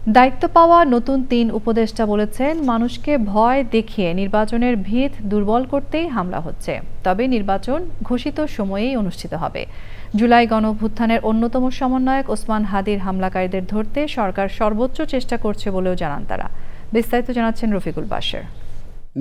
দায়িত্ব পাওয়া নতুন ৩ উপদেষ্টা বলেছেন, মানুষকে ভয় দেখিয়ে নির্বাচনের ভিত দুর্বল করতেই হামলা হচ্ছে। তবে নির্বাচন ঘোষিত সময়েই অনুষ্ঠিত হবে। জুলাই গণঅভ্যুত্থানের অন্যতম সমন্বয়ক ওসমান হাদির হামলাকারীদের ধরতে সরকার সর্বোচ্চ চেষ্টা করছে বলেও জানান তারা। বিস্তারিত জানাচ্ছেন রফিকুল বাশার।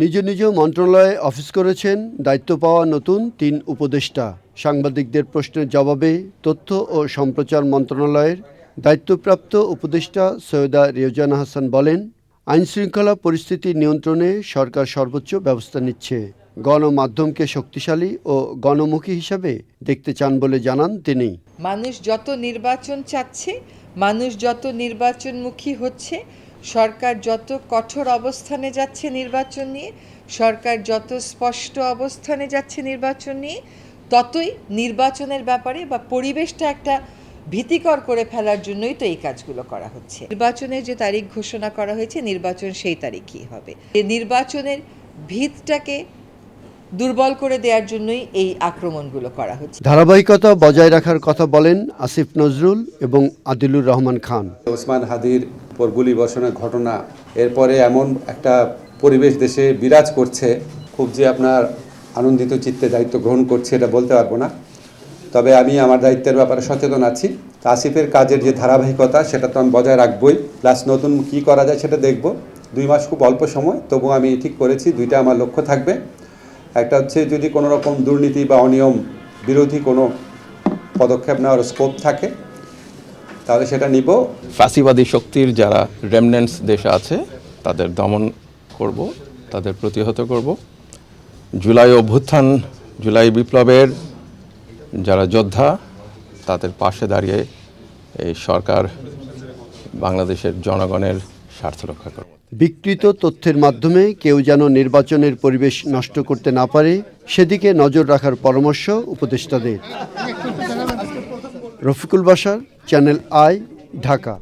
নিজ নিজ মন্ত্রণালয়ে অফিস করেছেন দায়িত্ব পাওয়া নতুন ৩ উপদেষ্টা। সাংবাদিকদের প্রশ্নের জবাবে তথ্য ও সম্প্রচার মন্ত্রণালয়ের দায়িত্বপ্রাপ্ত উপদেষ্টা সৈয়দা রেওজানা হাসান বলেন, আইনশৃঙ্খলা পরিস্থিতি নিয়ন্ত্রণে সরকার সর্বোচ্চ ব্যবস্থা নিচ্ছে। গণমাধ্যমকে শক্তিশালী ও গণমুখী হিসাবে দেখতে চান বলে জানান তিনি। মানুষ যত নির্বাচন চাচ্ছে, মানুষ যত নির্বাচনমুখী হচ্ছে, সরকার যত কঠোর অবস্থানে যাচ্ছে নির্বাচন নিয়ে, সরকার যত স্পষ্ট অবস্থানে যাচ্ছে নির্বাচন নিয়ে, ততই নির্বাচনের ব্যাপারে বা পরিবেশটা একটা ভীতিকর করে ফেলার জন্যই তো এই কাজগুলো করা হচ্ছে। নির্বাচনের যে তারিখ ঘোষণা করা হয়েছে, নির্বাচন সেই তারিখই হবে। এই নির্বাচনের ভিতটাকে দুর্বল করে দেওয়ার জন্যই এই আক্রমণগুলো করা হচ্ছে। ধারাবাহিকতা বজায় রাখার কথা বলেন আসিফ নজরুল এবং আদিলুর রহমান খান। ওসমান হাদির উপর গুলি বর্ষণের ঘটনা, এরপরে এমন একটা পরিবেশ দেশে বিরাজ করছে, খুব যে আপনার আনন্দিত চিত্তে দায়িত্ব গ্রহণ করছে এটা বলতে পারবো না। তবে আমি আমার দায়িত্বের ব্যাপারে সচেতন আছি। আসিফের কাজের যে ধারাবাহিকতা সেটা তো আমি বজায় রাখবই, প্লাস নতুন কী করা যায় সেটা দেখব। 2 মাস খুব অল্প সময়, তবু আমি ঠিক করেছি 2টা আমার লক্ষ্য থাকবে। একটা হচ্ছে যদি কোনো রকম দুর্নীতি বা অনিয়ম বিরোধী কোনো পদক্ষেপ নেওয়ার স্কোপ থাকে তাহলে সেটা নিব। ফ্যাসিবাদী শক্তির যারা রেমনেন্টস দেশে আছে তাদের দমন করব, তাদের প্রতিহত করব। জুলাই অভ্যুত্থান, জুলাই বিপ্লবের যারা যোদ্ধা তাদের পাশে দাঁড়িয়ে এই সরকার বাংলাদেশের জনগণের স্বার্থ রক্ষা করবে। বিকৃত তথ্যের মাধ্যমে কেউ যেন নির্বাচনের পরিবেশ নষ্ট করতে না পারে সেদিকে নজর রাখার পরামর্শ উপদেষ্টাদের। Rafiqul Bashar, channel I, Dhaka.